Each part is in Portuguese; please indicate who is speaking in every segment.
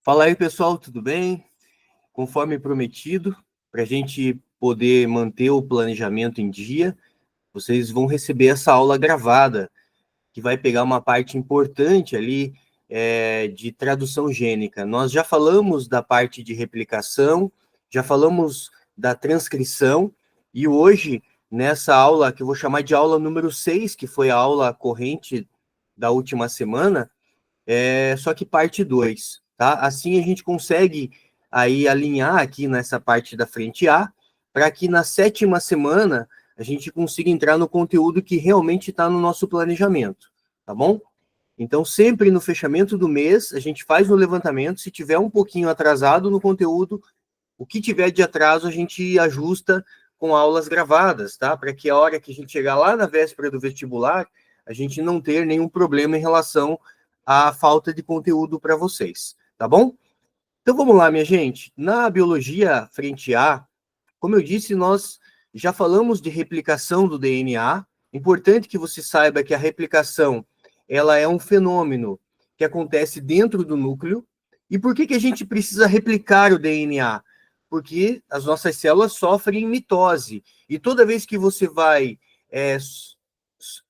Speaker 1: Fala aí, pessoal, tudo bem? Conforme prometido, para a gente poder manter o planejamento em dia, vocês vão receber essa aula gravada, que vai pegar uma parte importante ali de tradução gênica. Nós já falamos da parte de replicação, já falamos da transcrição, e hoje, nessa aula, que eu vou chamar de aula número 6, que foi a aula corrente da última semana, só que parte 2, tá? Assim a gente consegue aí alinhar aqui nessa parte da frente A, para que na 7ª semana a gente consiga entrar no conteúdo que realmente está no nosso planejamento, tá bom? Então, sempre no fechamento do mês, a gente faz o levantamento, se tiver um pouquinho atrasado no conteúdo, o que tiver de atraso a gente ajusta com aulas gravadas, tá? Para que a hora que a gente chegar lá na véspera do vestibular, a gente não ter nenhum problema em relação à falta de conteúdo para vocês, tá bom? Então vamos lá, minha gente. Na biologia frente A, como eu disse, nós já falamos de replicação do DNA. Importante que você saiba que a replicação ela é um fenômeno que acontece dentro do núcleo. E por que a gente precisa replicar o DNA? Porque as nossas células sofrem mitose. E toda vez que você vai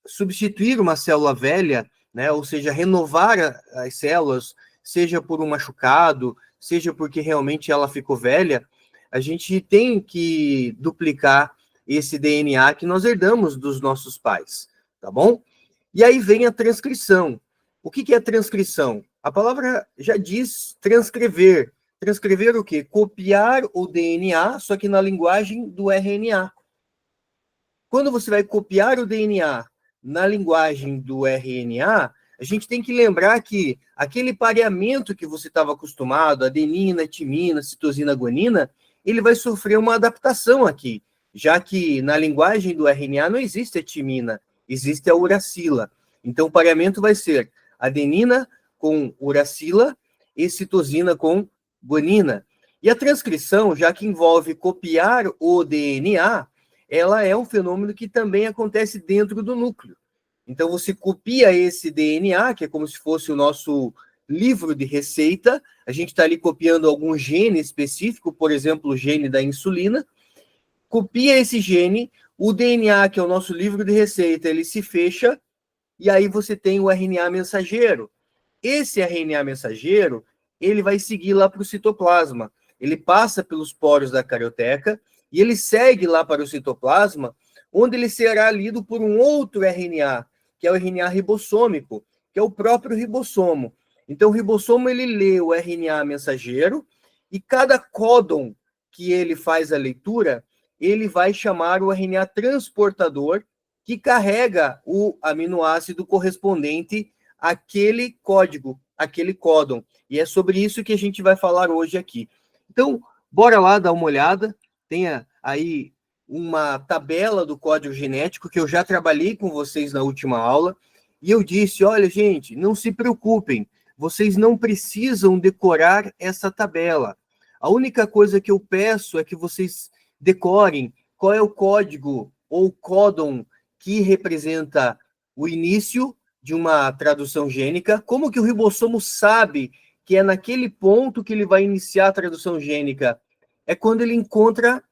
Speaker 1: substituir uma célula velha, né, ou seja, renovar as células, seja por um machucado, seja porque realmente ela ficou velha, a gente tem que duplicar esse DNA que nós herdamos dos nossos pais, tá bom? E aí vem a transcrição. O que é a transcrição? A palavra já diz transcrever. Transcrever o quê? Copiar o DNA, só que na linguagem do RNA. Quando você vai copiar o DNA na linguagem do RNA, a gente tem que lembrar que aquele pareamento que você estava acostumado, adenina, timina, citosina, guanina, ele vai sofrer uma adaptação aqui, já que na linguagem do RNA não existe a timina, existe a uracila. Então, o pareamento vai ser adenina com uracila e citosina com guanina. E a transcrição, já que envolve copiar o DNA, ela é um fenômeno que também acontece dentro do núcleo. Então, você copia esse DNA, que é como se fosse o nosso livro de receita, a gente está ali copiando algum gene específico, por exemplo, o gene da insulina, copia esse gene, o DNA, que é o nosso livro de receita, ele se fecha, e aí você tem o RNA mensageiro. Esse RNA mensageiro, ele vai seguir lá para o citoplasma, ele passa pelos poros da carioteca, e ele segue lá para o citoplasma, onde ele será lido por um outro RNA, que é o RNA ribossômico, que é o próprio ribossomo. Então, o ribossomo, ele lê o RNA mensageiro, e cada códon que ele faz a leitura, ele vai chamar o RNA transportador, que carrega o aminoácido correspondente àquele código, aquele códon. E é sobre isso que a gente vai falar hoje aqui. Então, bora lá dar uma olhada. Tenha aí uma tabela do código genético que eu já trabalhei com vocês na última aula. E eu disse, olha, gente, não se preocupem, vocês não precisam decorar essa tabela. A única coisa que eu peço é que vocês decorem qual é o código ou códon que representa o início de uma tradução gênica, como que o ribossomo sabe que é naquele ponto que ele vai iniciar a tradução gênica? É quando ele encontra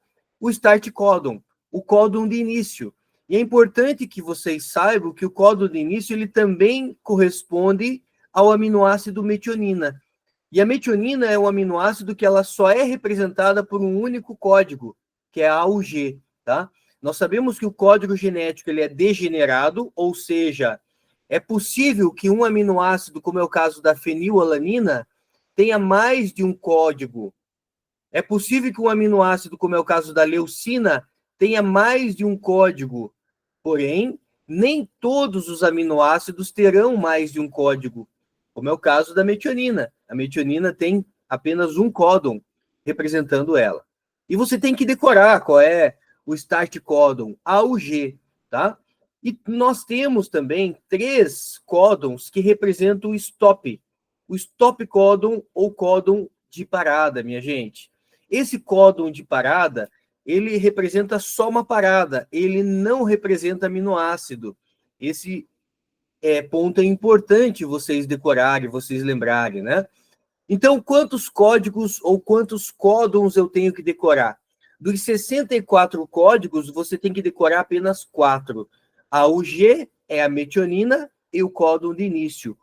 Speaker 1: o start códon, o códon de início. E é importante que vocês saibam que o códon de início ele também corresponde ao aminoácido metionina. E a metionina é um aminoácido que ela só é representada por um único código, que é a AUG, tá? Nós sabemos que o código genético ele é degenerado, ou seja, é possível que um aminoácido, como é o caso da fenilalanina, tenha mais de um código. É possível que um aminoácido, como é o caso da leucina, tenha mais de um código. Porém, nem todos os aminoácidos terão mais de um código, como é o caso da metionina. A metionina tem apenas um códon representando ela. E você tem que decorar qual é o start códon, A ou G, tá? E nós temos também 3 códons que representam o stop códon ou códon de parada, minha gente. Esse códon de parada, ele representa só uma parada, ele não representa aminoácido. Esse ponto é importante vocês decorarem, vocês lembrarem, né? Então, quantos códigos ou quantos códons eu tenho que decorar? Dos 64 códigos, você tem que decorar apenas 4. A UG é a metionina e o códon de início.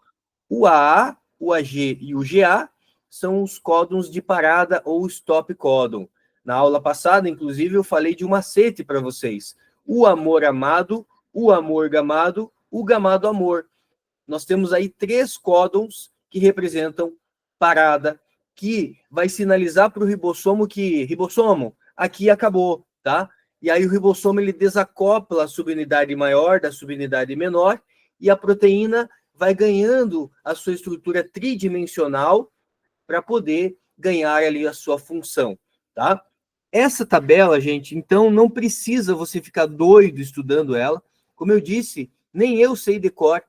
Speaker 1: O AA, o AG e o GA são os códons de parada ou stop códon. Na aula passada, inclusive, eu falei de um macete para vocês. O amor amado, o amor gamado, o gamado amor. Nós temos aí 3 códons que representam parada, que vai sinalizar para o ribossomo que, ribossomo, aqui acabou, tá? E aí o ribossomo ele desacopla a subunidade maior da subunidade menor e a proteína vai ganhando a sua estrutura tridimensional para poder ganhar ali a sua função, tá? Essa tabela, gente, então não precisa você ficar doido estudando ela. Como eu disse, nem eu sei decor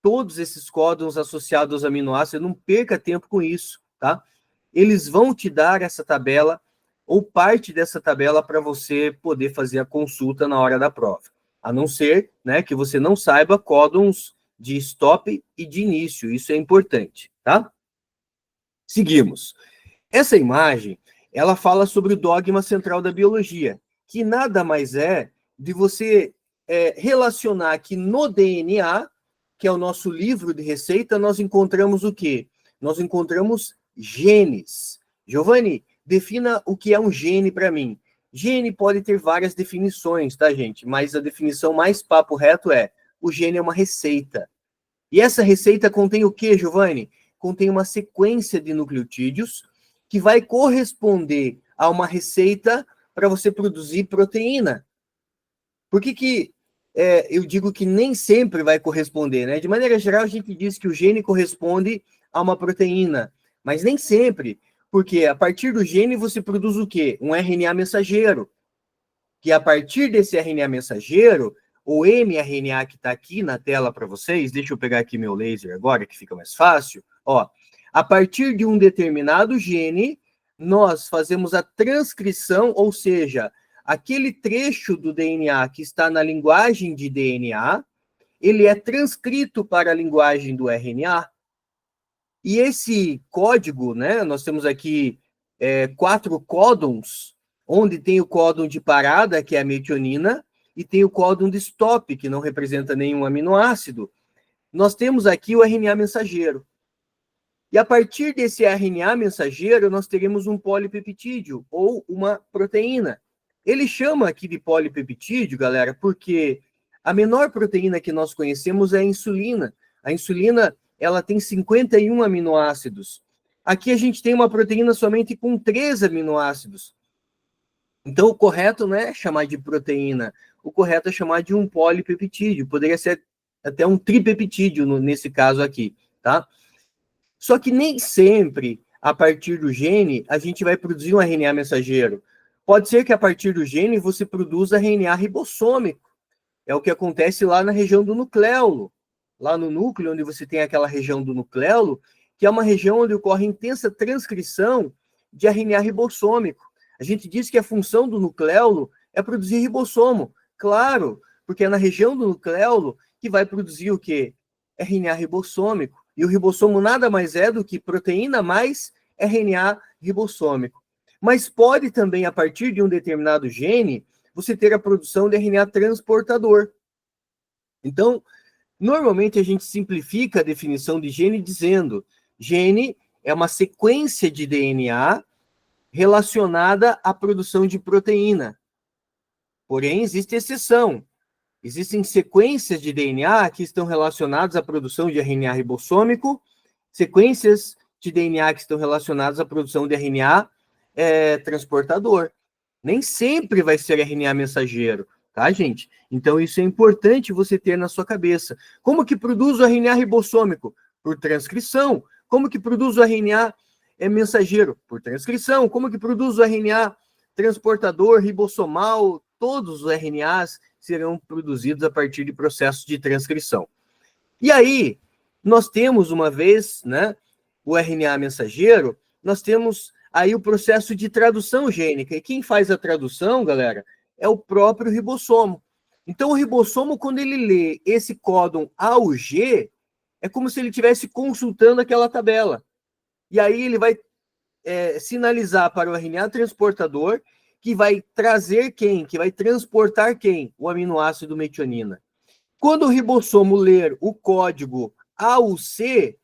Speaker 1: todos esses códons associados aos aminoácidos, não perca tempo com isso, tá? Eles vão te dar essa tabela ou parte dessa tabela para você poder fazer a consulta na hora da prova. A não ser, né, que você não saiba códons de stop e de início, isso é importante, tá? Seguimos. Essa imagem, ela fala sobre o dogma central da biologia, que nada mais é de você relacionar que no DNA, que é o nosso livro de receita, nós encontramos o quê? Nós encontramos genes. Giovanni, defina o que é um gene para mim. Gene pode ter várias definições, tá, gente? Mas a definição mais papo reto é: o gene é uma receita. E essa receita contém o quê, Giovanni? Contém uma sequência de nucleotídeos que vai corresponder a uma receita para você produzir proteína. Por que eu digo que nem sempre vai corresponder, né? De maneira geral, a gente diz que o gene corresponde a uma proteína, mas nem sempre, porque a partir do gene você produz o quê? Um RNA mensageiro, que a partir desse RNA mensageiro, o mRNA que está aqui na tela para vocês, deixa eu pegar aqui meu laser agora, que fica mais fácil, ó, a partir de um determinado gene, nós fazemos a transcrição, ou seja, aquele trecho do DNA que está na linguagem de DNA, ele é transcrito para a linguagem do RNA. E esse código, né, nós temos aqui 4 códons, onde tem o códon de parada, que é a metionina, e tem o códon de stop, que não representa nenhum aminoácido. Nós temos aqui o RNA mensageiro. E a partir desse RNA mensageiro, nós teremos um polipeptídeo, ou uma proteína. Ele chama aqui de polipeptídeo, galera, porque a menor proteína que nós conhecemos é a insulina. A insulina, ela tem 51 aminoácidos. Aqui a gente tem uma proteína somente com 3 aminoácidos. Então, o correto não é chamar de proteína, o correto é chamar de um polipeptídeo. Poderia ser até um tripeptídeo nesse caso aqui, tá? Só que nem sempre, a partir do gene, a gente vai produzir um RNA mensageiro. Pode ser que a partir do gene você produza RNA ribossômico. É o que acontece lá na região do nucleolo. Lá no núcleo, onde você tem aquela região do nucleolo, que é uma região onde ocorre intensa transcrição de RNA ribossômico. A gente diz que a função do nucleolo é produzir ribossomo. Claro, porque é na região do nucleolo que vai produzir o quê? RNA ribossômico. E o ribossomo nada mais é do que proteína mais RNA ribossômico. Mas pode também, a partir de um determinado gene, você ter a produção de RNA transportador. Então, normalmente a gente simplifica a definição de gene dizendo: gene é uma sequência de DNA relacionada à produção de proteína. Porém, existe exceção. Existem sequências de DNA que estão relacionadas à produção de RNA ribossômico, sequências de DNA que estão relacionadas à produção de RNA transportador. Nem sempre vai ser RNA mensageiro, tá, gente? Então, isso é importante você ter na sua cabeça. Como que produz o RNA ribossômico? Por transcrição. Como que produz o RNA mensageiro? Por transcrição. Como que produz o RNA transportador, ribossomal? Todos os RNAs serão produzidos a partir de processos de transcrição. E aí, nós temos, uma vez, né, o RNA mensageiro, nós temos aí o processo de tradução gênica. E quem faz a tradução, galera, é o próprio ribossomo. Então, o ribossomo, quando ele lê esse códon A ao G, é como se ele estivesse consultando aquela tabela. e aí ele vai sinalizar para o RNA transportador que vai trazer quem? Que vai transportar quem? O aminoácido metionina. Quando o ribossomo ler o código AUC,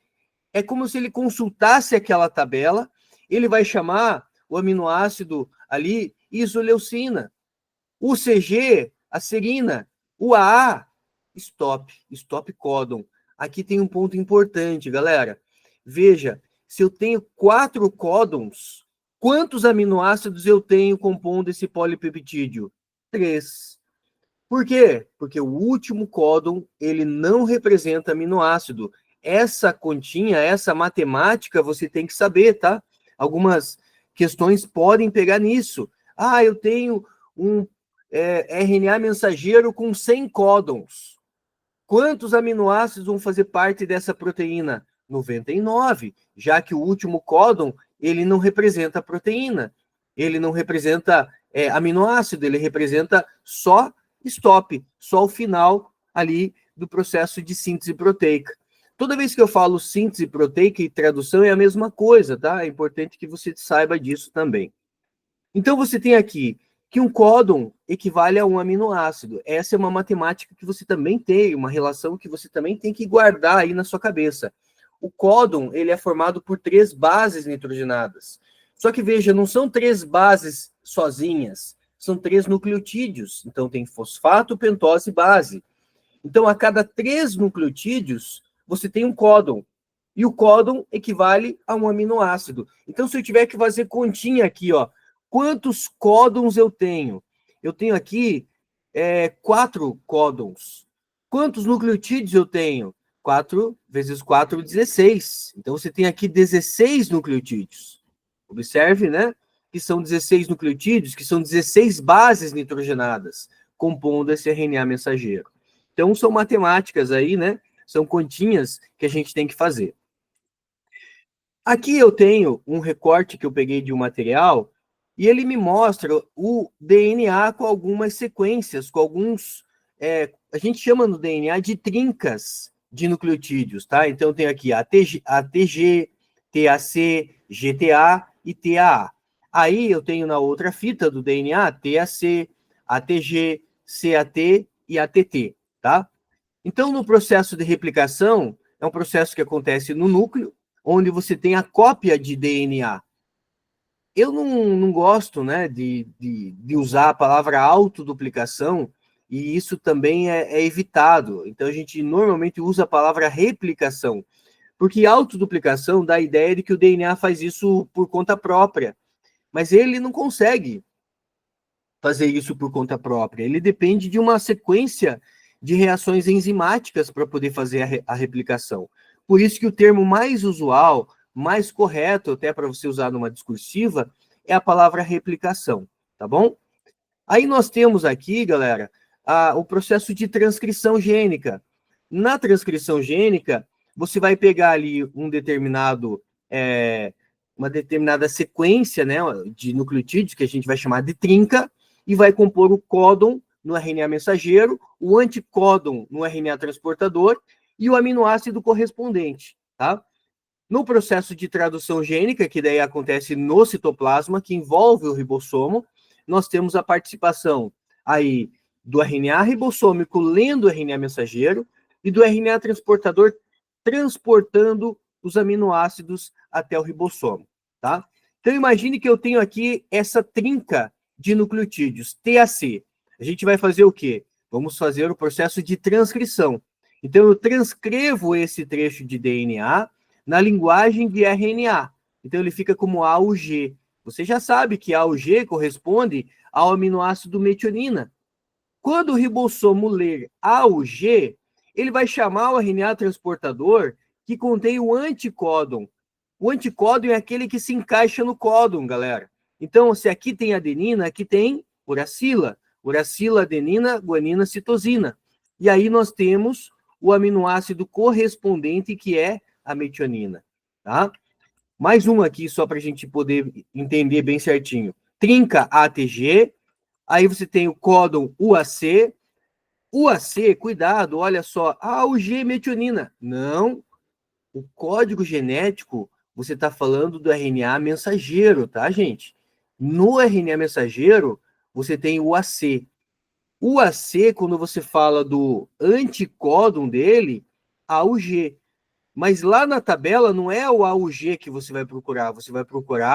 Speaker 1: é como se ele consultasse aquela tabela, ele vai chamar o aminoácido ali isoleucina, o CG, a serina, o AA, stop códon. Aqui tem um ponto importante, galera. Veja, se eu tenho 4 códons, quantos aminoácidos eu tenho compondo esse polipeptídeo? 3. Por quê? Porque o último códon, ele não representa aminoácido. Essa continha, essa matemática, você tem que saber, tá? Algumas questões podem pegar nisso. Ah, eu tenho um RNA mensageiro com 100 códons. Quantos aminoácidos vão fazer parte dessa proteína? 99, já que o último códon, ele não representa proteína. Ele não representa aminoácido, ele representa só stop, só o final ali do processo de síntese proteica. Toda vez que eu falo síntese proteica e tradução é a mesma coisa, tá? É importante que você saiba disso também. Então você tem aqui que um códon equivale a um aminoácido. Essa é uma matemática que você também tem, uma relação que você também tem que guardar aí na sua cabeça. O códon, ele é formado por 3 bases nitrogenadas. Só que veja, não são 3 bases sozinhas, são 3 nucleotídeos. Então tem fosfato, pentose e base. Então a cada 3 nucleotídeos, você tem um códon. E o códon equivale a um aminoácido. Então se eu tiver que fazer continha aqui, ó, quantos códons eu tenho? Eu tenho aqui 4 códons. Quantos nucleotídeos eu tenho? 4 vezes 4, 16. Então, você tem aqui 16 nucleotídeos. Observe, né? Que são 16 nucleotídeos, que são 16 bases nitrogenadas, compondo esse RNA mensageiro. Então, são matemáticas aí, né? São continhas que a gente tem que fazer. Aqui eu tenho um recorte que eu peguei de um material e ele me mostra o DNA com algumas sequências, com alguns... a gente chama no DNA de trincas de nucleotídeos, tá? Então, eu tenho aqui ATG, TAC, GTA e TAA. Aí, eu tenho na outra fita do DNA TAC, ATG, CAT e ATT, tá? Então, no processo de replicação, é um processo que acontece no núcleo, onde você tem a cópia de DNA. Eu não gosto, né, de usar a palavra autoduplicação, e isso também é evitado. Então, a gente normalmente usa a palavra replicação, porque autoduplicação dá a ideia de que o DNA faz isso por conta própria, mas ele não consegue fazer isso por conta própria. Ele depende de uma sequência de reações enzimáticas para poder fazer a replicação. Por isso que o termo mais usual, mais correto, até para você usar numa discursiva, é a palavra replicação, tá bom? Aí nós temos aqui, galera, o processo de transcrição gênica. Na transcrição gênica, você vai pegar ali uma determinada sequência, né, de nucleotídeos, que a gente vai chamar de trinca, e vai compor o códon no RNA mensageiro, o anticódon no RNA transportador e o aminoácido correspondente, tá? No processo de tradução gênica, que daí acontece no citoplasma, que envolve o ribossomo, nós temos a participação aí do RNA ribossômico lendo o RNA mensageiro e do RNA transportador transportando os aminoácidos até o ribossomo, tá? Então, imagine que eu tenho aqui essa trinca de nucleotídeos, TAC. A gente vai fazer o quê? Vamos fazer o processo de transcrição. Então, eu transcrevo esse trecho de DNA na linguagem de RNA. Então, ele fica como A ou G. Você já sabe que A ou G corresponde ao aminoácido metionina. Quando o ribossomo ler A ou G, ele vai chamar o RNA transportador que contém o anticódon. O anticódon é aquele que se encaixa no códon, galera. Então, se aqui tem adenina, aqui tem uracila. Uracila, adenina, guanina, citosina. E aí nós temos o aminoácido correspondente, que é a metionina, tá? Mais um aqui, só para a gente poder entender bem certinho. Trinca ATG, aí você tem o códon UAC. UAC, cuidado, olha só. Ah, o G metionina. Não, o código genético você está falando do RNA mensageiro, tá, gente? No RNA mensageiro, você tem o AC. O AC, quando você fala do anticódon dele, AUG. Mas lá na tabela não é o AUG que você vai procurar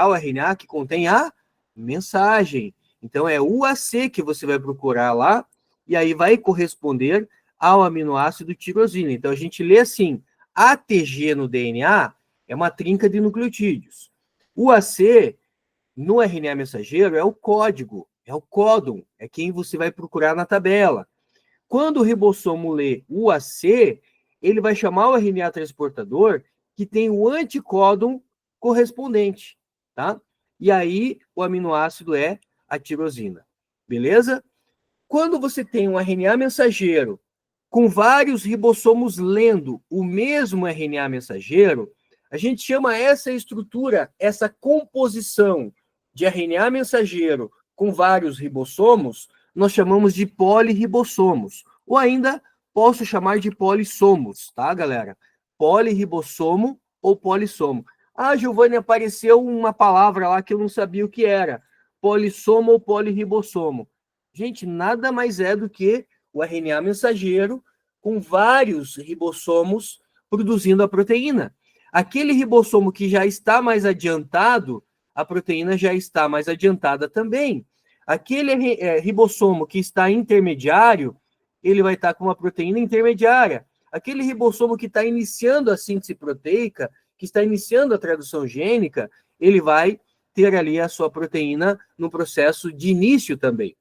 Speaker 1: o RNA que contém a mensagem. Então é o AC que você vai procurar lá, e aí vai corresponder ao aminoácido tirosina. Então a gente lê assim, ATG no DNA é uma trinca de nucleotídeos. O AC no RNA mensageiro é o código, é o códon, é quem você vai procurar na tabela. Quando o ribossomo lê UAC, ele vai chamar o RNA transportador que tem o anticódon correspondente, tá? E aí o aminoácido é a tirosina, beleza? Quando você tem um RNA mensageiro com vários ribossomos lendo o mesmo RNA mensageiro, a gente chama essa estrutura, essa composição de RNA mensageiro com vários ribossomos, nós chamamos de polirribossomos. Ou ainda posso chamar de polissomos, tá, galera? Polirribossomo ou polissomo. Ah, Giovanni, apareceu uma palavra lá que eu não sabia o que era. Polissomo ou polirribossomo. Gente, nada mais é do que o RNA mensageiro com vários ribossomos produzindo a proteína. Aquele ribossomo que já está mais adiantado, a proteína já está mais adiantada também. Aquele ribossomo que está intermediário, ele vai estar com uma proteína intermediária. Aquele ribossomo que está iniciando a síntese proteica, que está iniciando a tradução gênica, ele vai ter ali a sua proteína no processo de início também.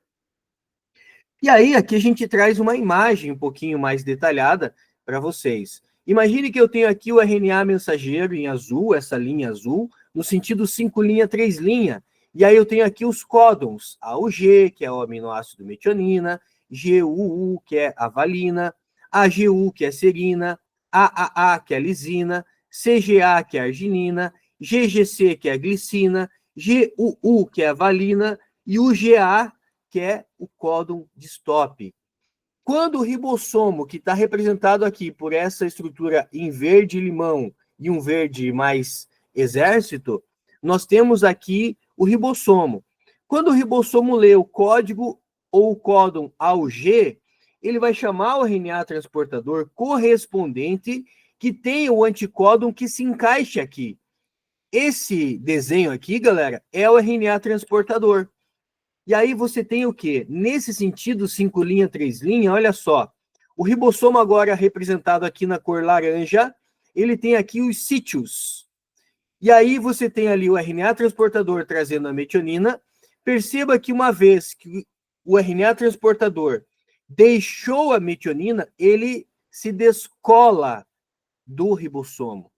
Speaker 1: E aí, aqui a gente traz uma imagem um pouquinho mais detalhada para vocês. Imagine que eu tenho aqui o RNA mensageiro em azul, essa linha azul, no sentido 5', 3'. E aí eu tenho aqui os códons, AUG, que é o aminoácido metionina, GUU, que é a valina, AGU, que é serina, AAA, que é a lisina, CGA, que é a arginina, GGC, que é a glicina, GUU, que é a valina, e UGA, que é o códon de stop. Quando o ribossomo, que está representado aqui por essa estrutura em verde-limão e um verde mais exército, nós temos aqui o ribossomo. Quando o ribossomo lê o código ou o códon AUG, ele vai chamar o RNA transportador correspondente que tem o anticódon que se encaixe aqui. Esse desenho aqui, galera, é o RNA transportador. E aí você tem o quê? Nesse sentido, 5', 3', olha só. O ribossomo agora representado aqui na cor laranja, ele tem aqui os sítios. E aí você tem ali o RNA transportador trazendo a metionina. Perceba que uma vez que o RNA transportador deixou a metionina, ele se descola do ribossomo.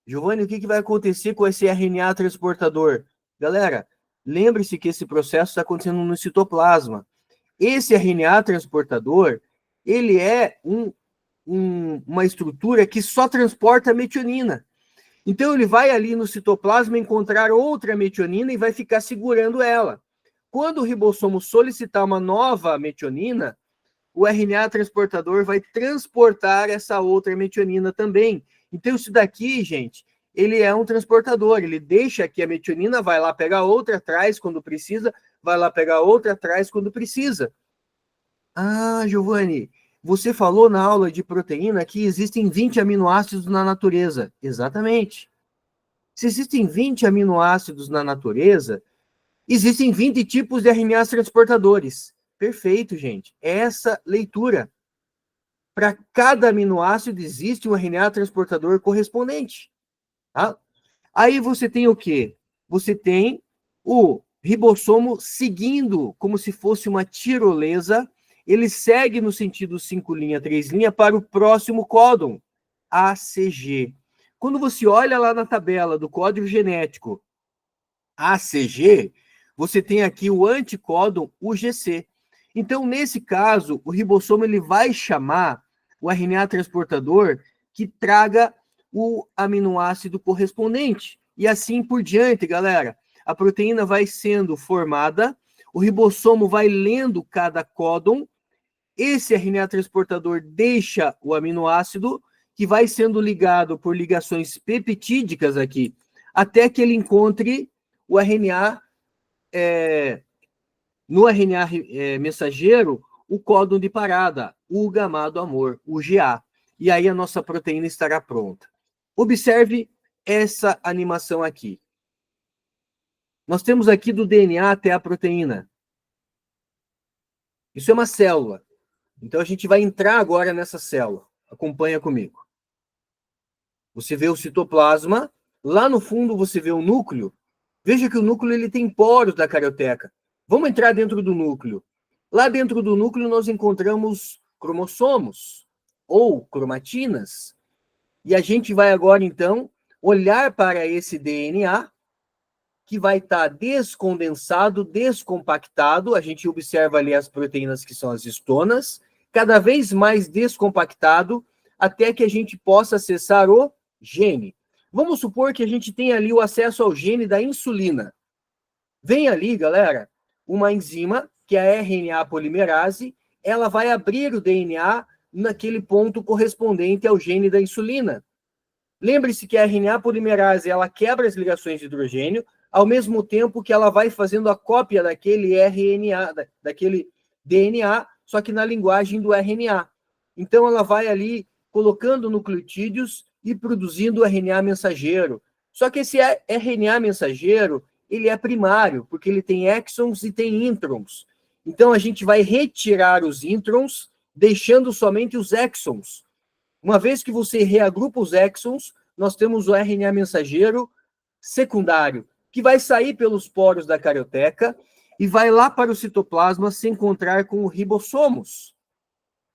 Speaker 1: Giovanni, o que vai acontecer com esse RNA transportador? Galera, lembre-se que esse processo está acontecendo no citoplasma. Esse RNA transportador, ele é uma estrutura que só transporta a metionina. Então, ele vai ali no citoplasma encontrar outra metionina e vai ficar segurando ela. Quando o ribossomo solicitar uma nova metionina, o RNA transportador vai transportar essa outra metionina também. Então, isso daqui, gente, ele é um transportador, ele deixa que a metionina vai lá pegar outra atrás quando precisa, vai lá pegar outra atrás quando precisa. Ah, Giovanni, você falou na aula de proteína que existem 20 aminoácidos na natureza. Exatamente. Se existem 20 aminoácidos na natureza, existem 20 tipos de RNAs transportadores. Perfeito, gente. Essa leitura. Para cada aminoácido existe um RNA transportador correspondente. Tá? Aí você tem o quê? Você tem o ribossomo seguindo como se fosse uma tirolesa. Ele segue no sentido 5', 3', para o próximo códon, ACG. Quando você olha lá na tabela do código genético ACG, você tem aqui o anticódon UGC. Então, nesse caso, o ribossomo ele vai chamar o RNA transportador que traga o aminoácido correspondente. E assim por diante, galera. A proteína vai sendo formada, o ribossomo vai lendo cada códon, esse RNA transportador deixa o aminoácido, que vai sendo ligado por ligações peptídicas aqui até que ele encontre o RNA, no RNA mensageiro, o códon de parada, o gamado amor, o GA. E aí a nossa proteína estará pronta. Observe essa animação aqui. Nós temos aqui do DNA até a proteína. Isso é uma célula. Então a gente vai entrar agora nessa célula. Acompanha comigo. Você vê o citoplasma, lá no fundo você vê o núcleo. Veja que o núcleo ele tem poros da carioteca. Vamos entrar dentro do núcleo. Lá dentro do núcleo nós encontramos cromossomos ou cromatinas. E a gente vai agora então olhar para esse DNA que vai estar descondensado, descompactado. A gente observa ali as proteínas que são as histonas, cada vez mais descompactado, até que a gente possa acessar o gene. Vamos supor que a gente tem ali o acesso ao gene da insulina. Vem ali, galera, uma enzima, que é a RNA polimerase, ela vai abrir o DNA naquele ponto correspondente ao gene da insulina. Lembre-se que a RNA polimerase, ela quebra as ligações de hidrogênio, ao mesmo tempo que ela vai fazendo a cópia daquele RNA, daquele DNA, só que na linguagem do RNA. Então, ela vai ali colocando nucleotídeos e produzindo o RNA mensageiro. Só que esse RNA mensageiro, ele é primário, porque ele tem exons e tem introns. Então, a gente vai retirar os introns, deixando somente os exons. Uma vez que você reagrupa os exons, nós temos o RNA mensageiro secundário, que vai sair pelos poros da carioteca e vai lá para o citoplasma se encontrar com o ribossomos.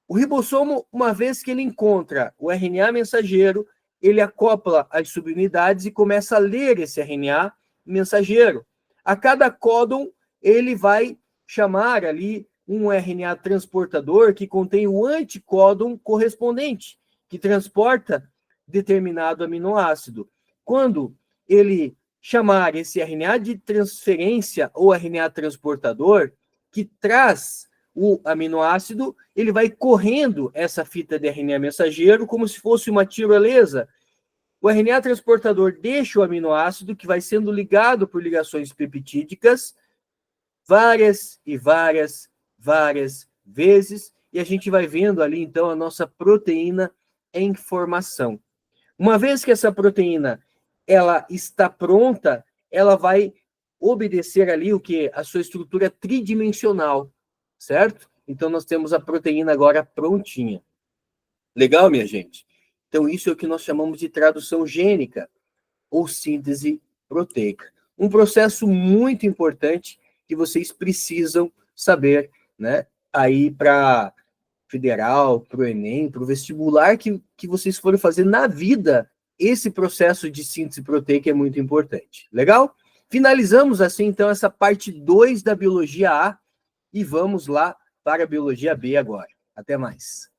Speaker 1: O ribossomo, uma vez que ele encontra o RNA mensageiro, ele acopla as subunidades e começa a ler esse RNA mensageiro. A cada códon, ele vai chamar ali um RNA transportador que contém o anticódon correspondente, que transporta determinado aminoácido. Quando ele chamar esse RNA de transferência ou RNA transportador, que traz o aminoácido, ele vai correndo essa fita de RNA mensageiro como se fosse uma tirolesa. O RNA transportador deixa o aminoácido, que vai sendo ligado por ligações peptídicas, várias e várias vezes, e a gente vai vendo ali, então, a nossa proteína em formação. Uma vez que essa proteína ela está pronta, ela vai obedecer ali o que? A sua estrutura tridimensional, certo? Então, nós temos a proteína agora prontinha. Legal, minha gente? Então, isso é o que nós chamamos de tradução gênica, ou síntese proteica. Um processo muito importante que vocês precisam saber, né? Aí para federal, para o Enem, para o vestibular que vocês forem fazer na vida, esse processo de síntese proteica é muito importante. Legal? Finalizamos assim, então, essa parte 2 da biologia A e vamos lá para a biologia B agora. Até mais.